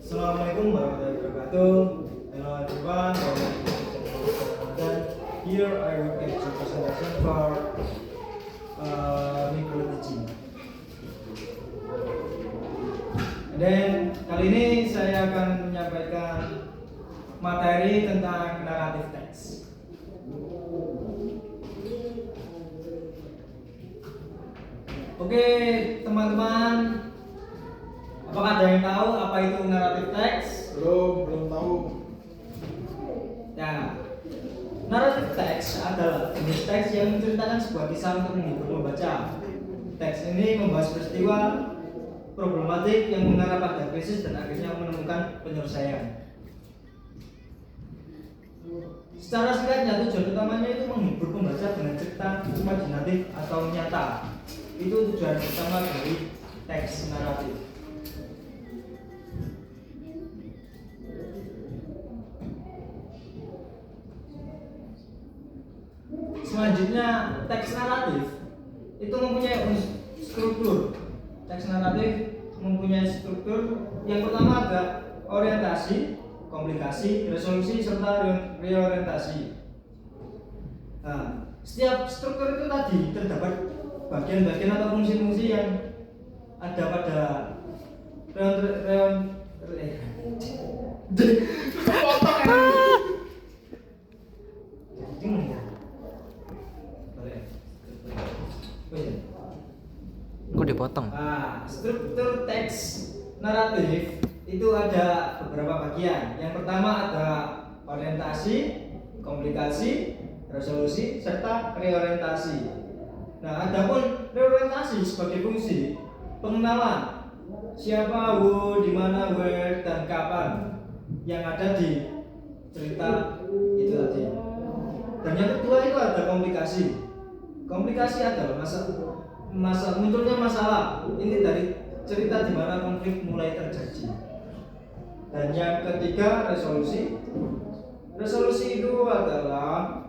Assalamualaikum warahmatullahi wabarakatuh. Hello everyone, dan here I will give some presentation for micro teaching. Dan kali ini saya akan menyampaikan materi tentang naratif teks. Oke, teman-teman, apakah ada yang tahu apa itu naratif teks? Belum tahu. Nah, naratif teks adalah jenis teks yang menceritakan sebuah kisah untuk menghibur pembaca. Teks ini membahas peristiwa problematik yang mengarah pada krisis dan akhirnya menemukan penyelesaian. Secara singkatnya, tujuan utamanya itu menghibur pembaca dengan cerita imajinatif atau nyata. Itu tujuan utama dari teks naratif. Selanjutnya, teks naratif itu mempunyai struktur. Teks naratif mempunyai struktur. Yang pertama ada orientasi, komplikasi, resolusi, serta reorientasi. Nah, setiap struktur itu tadi terdapat bagian-bagian atau fungsi-fungsi yang ada pada Kok dipotong? Nah, struktur teks naratif itu ada beberapa bagian. Yang pertama ada orientasi, komplikasi, resolusi, serta reorientasi. Nah, adapun reorientasi sebagai fungsi pengenalan siapa, who, di mana, where, dan kapan yang ada di cerita itu tadi. Dan yang kedua itu ada komplikasi. Komplikasi adalah munculnya masalah. Ini dari cerita di mana konflik mulai terjadi. Dan yang ketiga resolusi. Resolusi itu adalah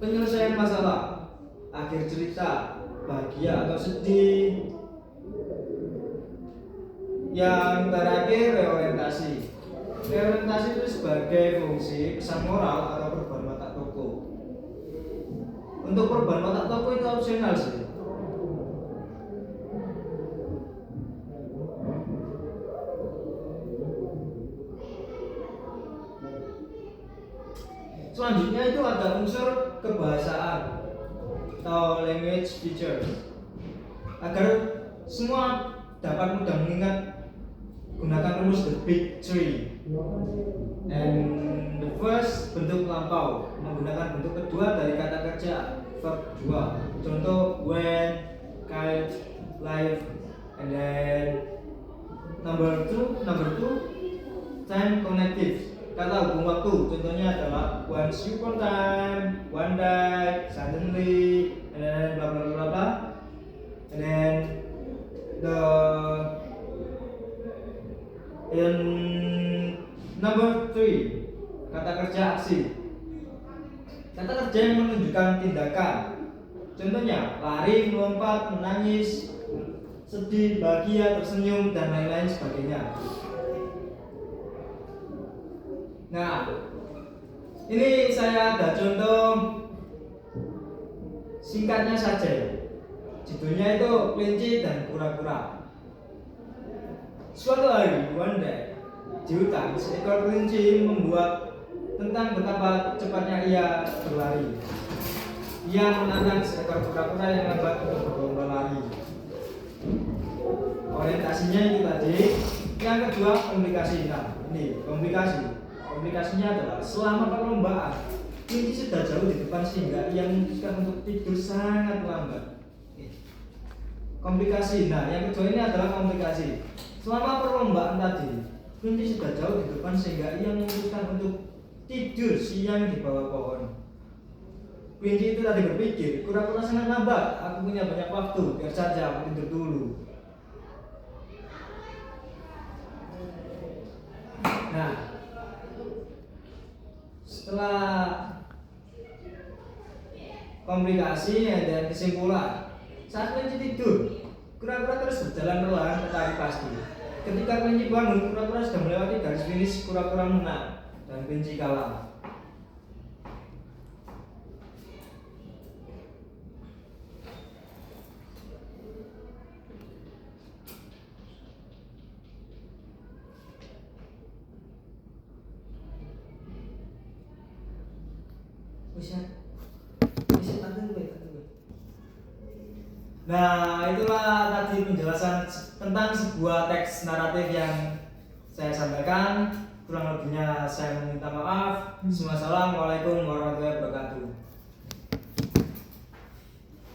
penyelesaian masalah, akhir cerita, bahagia atau sedih. Yang terakhir reorientasi. Reorientasi itu sebagai fungsi pesan moral atau perubahan watak tokoh. Untuk perubahan watak tokoh itu opsional sih. Selanjutnya itu ada unsur kebahasaan atau language feature. Agar semua dapat mudah mengingat, gunakan rumus the big three. And the first, bentuk lampau, menggunakan bentuk kedua dari kata kerja verb 2. Contoh when, kind, live, and then number two time connective. Kata hubung waktu, contohnya adalah once upon time, one day, suddenly, and then bla bla bla bla. And then number 3, kata kerja aksi. Kata kerja yang menunjukkan tindakan. Contohnya lari, melompat, menangis, sedih, bahagia, tersenyum, dan lain-lain sebagainya. Nah, ini saya ada contoh singkatnya saja. Judulnya itu kelinci dan kura-kura. Suatu hari, one day, di hutan, seekor kelinci membuat tentang betapa cepatnya ia berlari. Ia menantang seekor kura-kura yang lambat untuk berlomba lari. Orientasinya itu tadi. Yang kedua, komplikasi. Nah, ini komplikasi. Komplikasinya adalah selama perlombaan kelinci sudah jauh di depan sehingga ia memutuskan untuk tidur sangat lambat. Komplikasi. Nah, yang kedua ini adalah komplikasi. Selama perlombaan tadi, kelinci sudah jauh di depan sehingga ia memutuskan untuk tidur siang di bawah pohon. Kelinci itu tadi berpikir, kura-kura sangat lambat, aku punya banyak waktu, biar saja aku tidur dulu. Nah, setelah komplikasi dan kesimpulan, saat kelinci tidur, kura-kura terus berjalan perlahan ke tarik pasti. ketika kelinci bangun, kura-kura sudah melewati garis finish, kura-kura menang dan kelinci kalah. Bisa tanggung gue. Nah, itulah tadi penjelasan tentang sebuah teks naratif yang saya sampaikan. Kurang lebihnya saya meminta maaf. Wassalamualaikum warahmatullahi wabarakatuh.